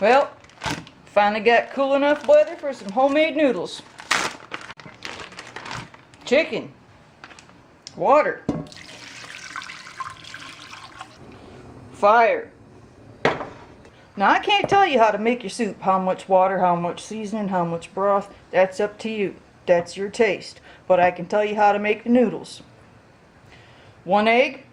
Well, finally got cool enough weather for some homemade noodles. Chicken, water, fire. Now I can't tell you how to make your soup, how much water, how much seasoning, how much broth. That's up to you. That's your taste. But I can tell you how to make the noodles. 1 egg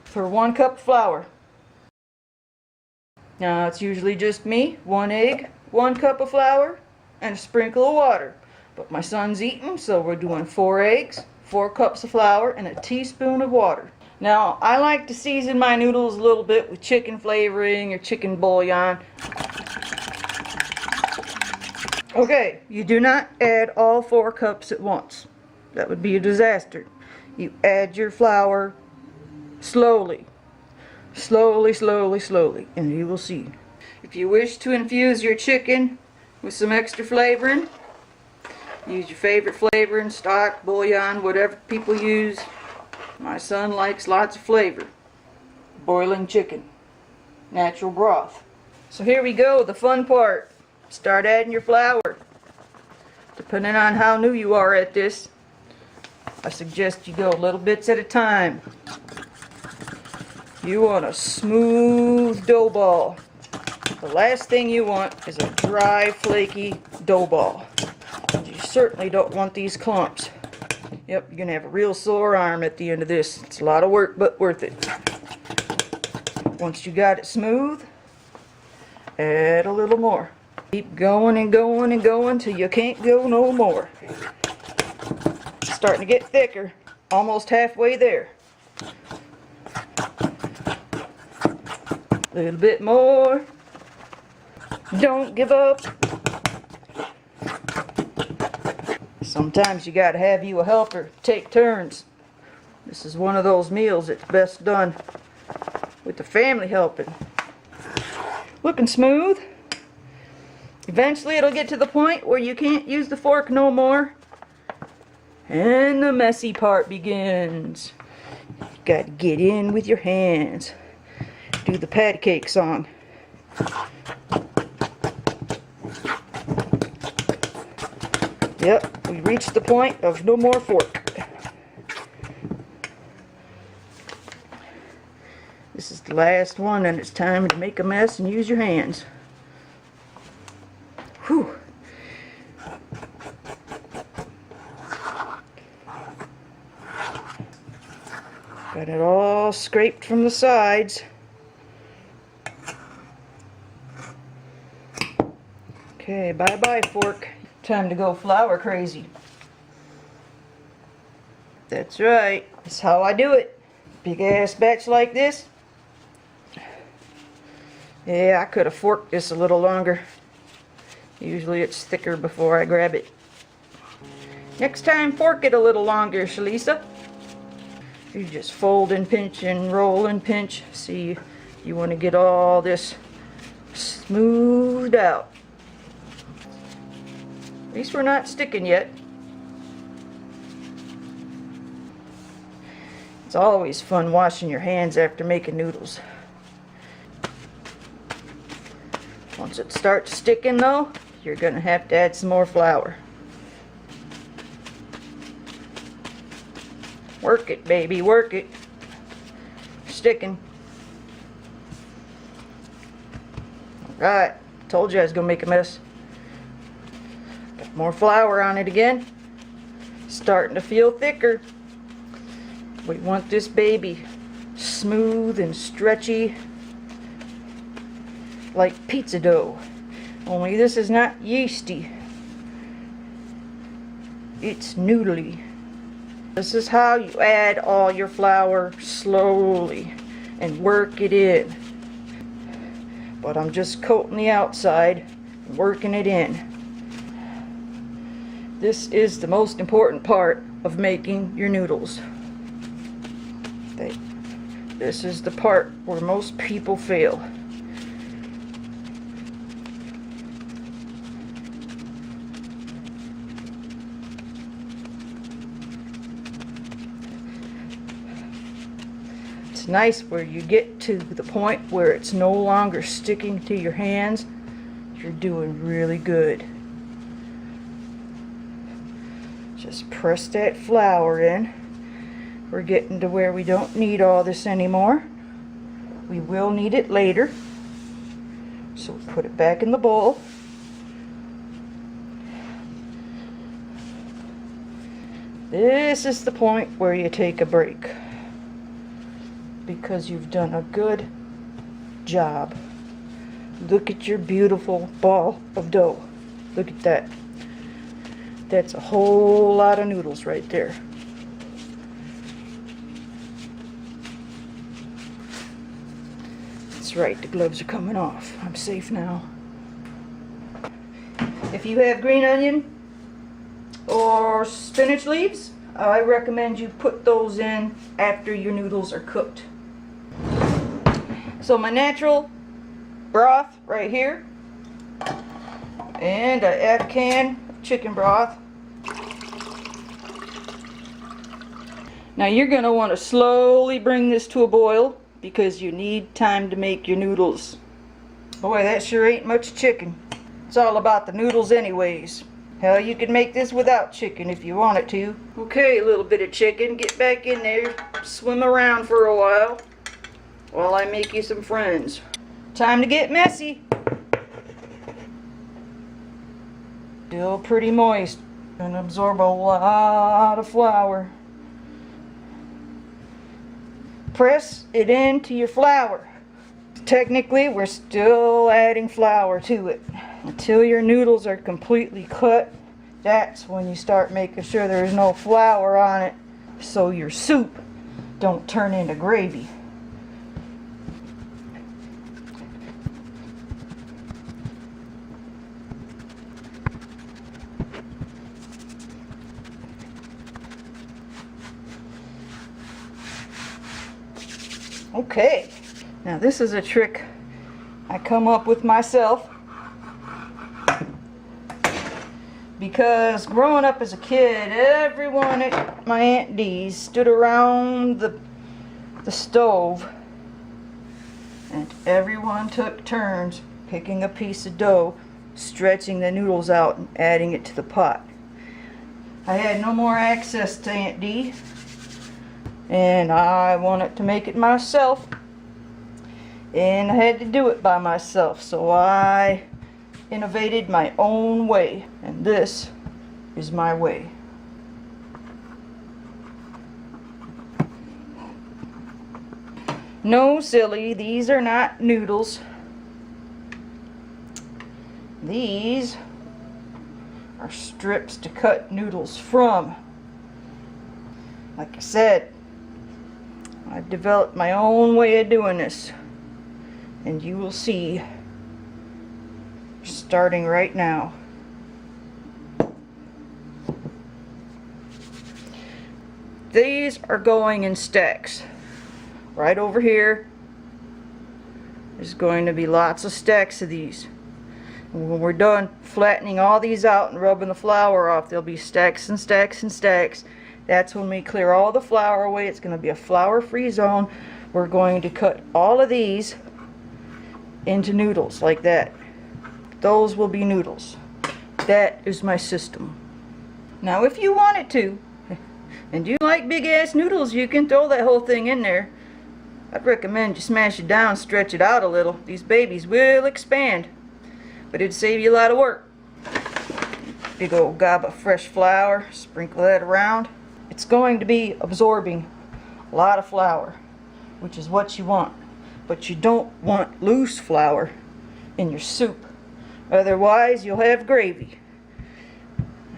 for 1 cup of flour. Now it's usually just me, 1 egg, 1 cup of flour, and a sprinkle of water. But my son's eating, so we're doing 4 eggs, 4 cups of flour, and a teaspoon of water. Now I like to season my noodles a little bit with chicken flavoring or chicken bouillon. Okay, you do not add all 4 cups at once. That would be a disaster. You add your flour slowly. Slowly, slowly, slowly, and you will see. If you wish to infuse your chicken with some extra flavoring, use your favorite flavoring, stock, bouillon, whatever people use. My son likes lots of flavor. Boiling chicken, natural broth. So here we go, the fun part. Start adding your flour. Depending on how new you are at this, I suggest you go little bits at a time. You want a smooth dough ball. The last thing you want is a dry, flaky dough ball. And you certainly don't want these clumps. Yep, you're going to have a real sore arm at the end of this. It's a lot of work, but worth it. Once you got it smooth, add a little more. Keep going and going and going till you can't go no more. It's starting to get thicker. Almost halfway there. A little bit more. Don't give up. Sometimes you gotta have you a helper. Take turns. This is one of those meals that's best done with the family helping. Looking smooth. Eventually it'll get to the point where you can't use the fork no more. And the messy part begins. You gotta get in with your hands. Do the patty cake song. Yep, we reached the point of no more fork. This is the last one, and it's time to make a mess and use your hands. Whew. Got it all scraped from the sides. Okay, bye-bye fork. Time to go flour crazy. That's right. That's how I do it. Big ass batch like this. Yeah, I could have forked this a little longer. Usually it's thicker before I grab it. Next time, fork it a little longer, Shlisa. You just fold and pinch and roll and pinch. See, you want to get all this smoothed out. At least we're not sticking yet. It's always fun washing your hands after making noodles. Once it starts sticking though, you're going to have to add some more flour. Work it, baby, work it. Sticking. Alright, told you I was going to make a mess. Got more flour on it again. Starting to feel thicker. We want this baby smooth and stretchy like pizza dough. Only this is not yeasty. It's noodly. This is how you add all your flour slowly and work it in. But I'm just coating the outside and working it in. This is the most important part of making your noodles. This is the part where most people fail. It's nice where you get to the point where it's no longer sticking to your hands. You're doing really good. Just press that flour in. We're getting to where we don't need all this anymore. We will need it later. So put it back in the bowl. This is the point where you take a break, because you've done a good job. Look at your beautiful ball of dough. Look at that. That's a whole lot of noodles right there. That's right, the gloves are coming off. I'm safe now. If you have green onion or spinach leaves, I recommend you put those in after your noodles are cooked. So my natural broth right here, and I add a can of chicken broth. Now you're going to want to slowly bring this to a boil because you need time to make your noodles. Boy, that sure ain't much chicken. It's all about the noodles anyways. Hell, you can make this without chicken if you wanted to. Okay, a little bit of chicken. Get back in there. Swim around for a while I make you some friends. Time to get messy. Still pretty moist. Gonna absorb a lot of flour. Press it into your flour. Technically, we're still adding flour to it. Until your noodles are completely cut, that's when you start making sure there's no flour on it, so your soup don't turn into gravy. Okay, now this is a trick I come up with myself, because growing up as a kid, everyone at my Aunt Dee's stood around the stove and everyone took turns picking a piece of dough, stretching the noodles out and adding it to the pot. I had no more access to Aunt Dee, and I wanted to make it myself, and I had to do it by myself, so I innovated my own way, and this is my way. No, silly, these are not noodles. These are strips to cut noodles from. Like I said, I've developed my own way of doing this, and you will see starting right now. These are going in stacks. Right over here there's going to be lots of stacks of these. And when we're done flattening all these out and rubbing the flour off, there'll be stacks and stacks and stacks. That's when we clear all the flour away. It's going to be a flour-free zone. We're going to cut all of these into noodles like that. Those will be noodles. That is my system. Now if you wanted to, and you like big ass noodles, you can throw that whole thing in there. I'd recommend you smash it down, stretch it out a little. These babies will expand, but it'd save you a lot of work. Big old gob of fresh flour, sprinkle that around. It's going to be absorbing a lot of flour, which is what you want. But you don't want loose flour in your soup. Otherwise, you'll have gravy.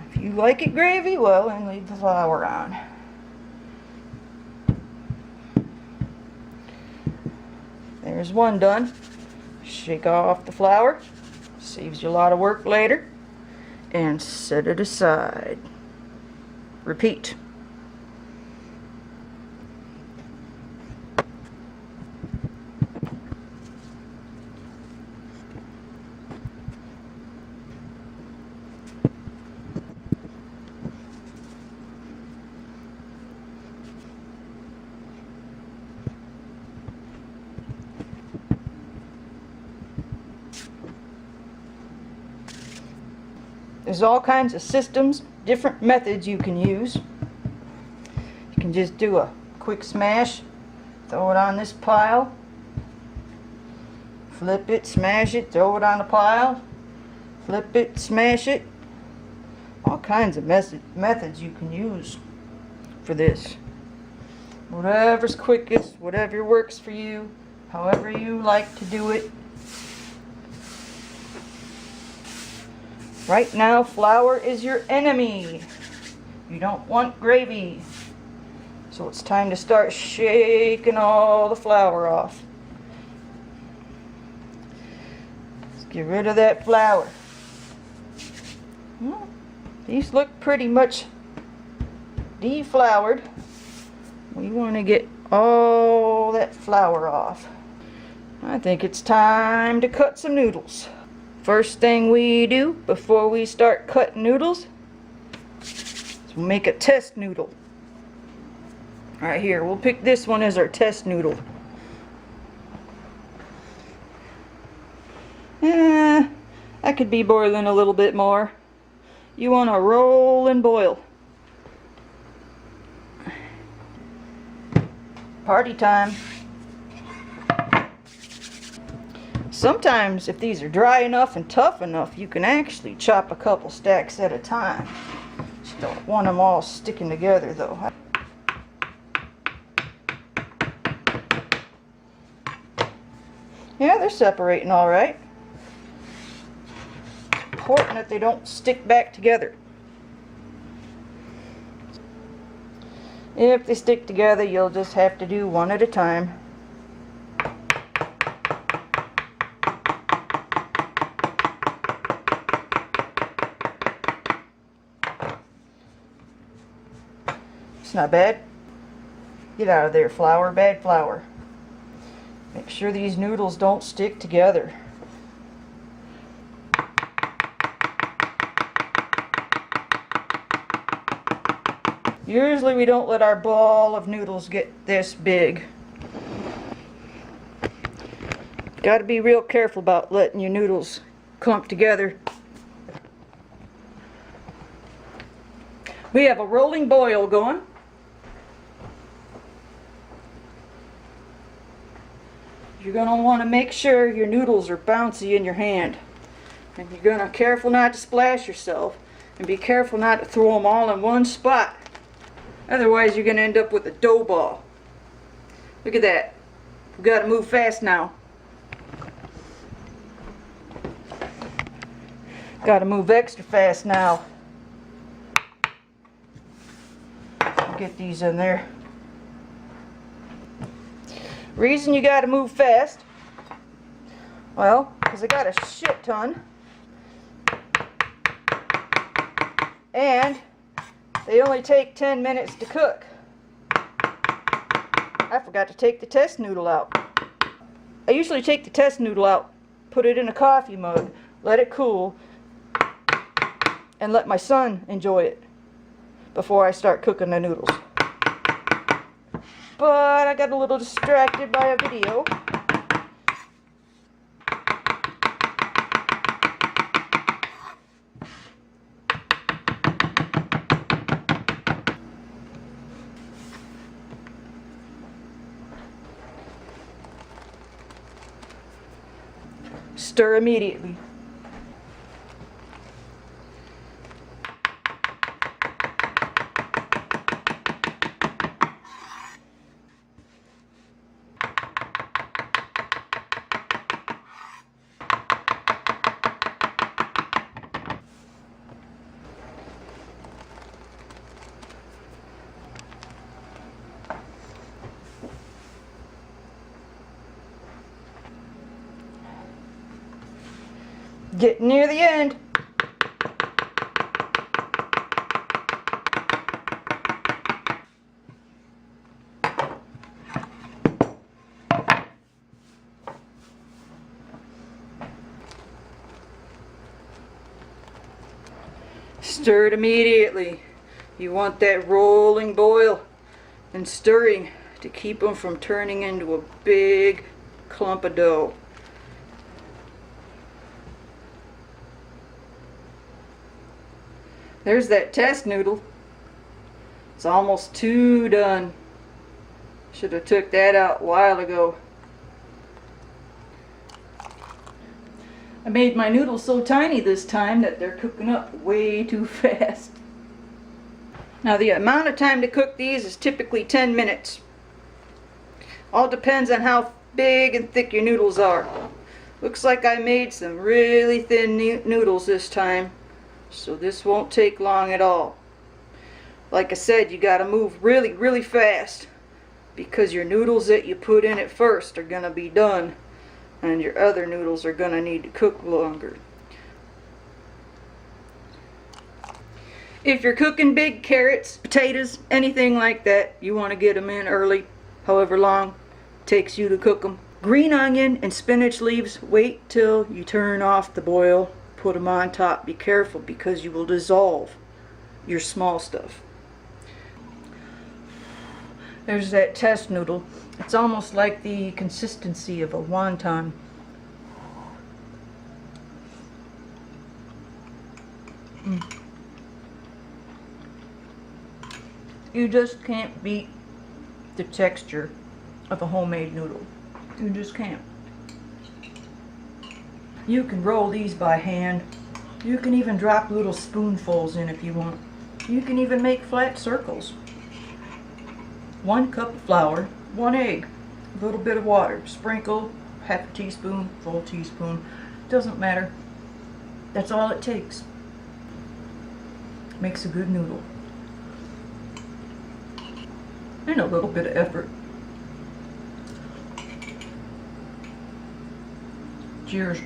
If you like it gravy, well, then leave the flour on. There's one done. Shake off the flour. Saves you a lot of work later. And set it aside. Repeat. There's all kinds of systems, different methods you can use. You can just do a quick smash, throw it on this pile, flip it, smash it, throw it on the pile, flip it, smash it. All kinds of methods you can use for this. Whatever's quickest, whatever works for you, however you like to do it. Right now, flour is your enemy. You don't want gravy. So it's time to start shaking all the flour off. Let's get rid of that flour. Well, these look pretty much defloured. We want to get all that flour off. I think it's time to cut some noodles. First thing we do before we start cutting noodles is we'll make a test noodle. Right here, we'll pick this one as our test noodle. That could be boiling a little bit more. You want to roll and boil. Party time. Sometimes if these are dry enough and tough enough, you can actually chop a couple stacks at a time. Just don't want them all sticking together though. Yeah, they're separating all right. It's important that they don't stick back together. If they stick together, you'll just have to do one at a time. It's not bad. Get out of there, flour, bad flour. Make sure these noodles don't stick together. Usually we don't let our ball of noodles get this big. Got to be real careful about letting your noodles clump together. We have a rolling boil going. You're going to want to make sure your noodles are bouncy in your hand. And you're going to be careful not to splash yourself. And be careful not to throw them all in one spot. Otherwise you're going to end up with a dough ball. Look at that. We've got to move fast now. Got to move extra fast now. Get these in there. Reason you got to move fast, well, because I got a shit ton, and they only take 10 minutes to cook. I forgot to take the test noodle out. I usually take the test noodle out, put it in a coffee mug, let it cool, and let my son enjoy it before I start cooking the noodles. But I got a little distracted by a video. Stir immediately. Getting near the end. Stir it immediately. You want that rolling boil and stirring to keep them from turning into a big clump of dough. There's that test noodle. It's almost too done. Should have took that out a while ago. I made my noodles so tiny this time that they're cooking up way too fast. Now the amount of time to cook these is typically 10 minutes. All depends on how big and thick your noodles are. Looks like I made some really thin noodles this time, so this won't take long at all. Like I said, you gotta move really fast, because your noodles that you put in at first are gonna be done, and your other noodles are gonna need to cook longer. If you're cooking big carrots, potatoes, anything like that, you want to get them in early, however long it takes you to cook them. Green onion and spinach leaves, wait till you turn off the boil, put them on top. Be careful because you will dissolve your small stuff. There's that test noodle. It's almost like the consistency of a wonton. You just can't beat the texture of a homemade noodle. You just can't. You can roll these by hand. You can even drop little spoonfuls in if you want. You can even make flat circles. 1 cup of flour, 1 egg, a little bit of water, sprinkle, half a teaspoon, full teaspoon, doesn't matter. That's all it takes. Makes a good noodle. And a little bit of effort. Cheers.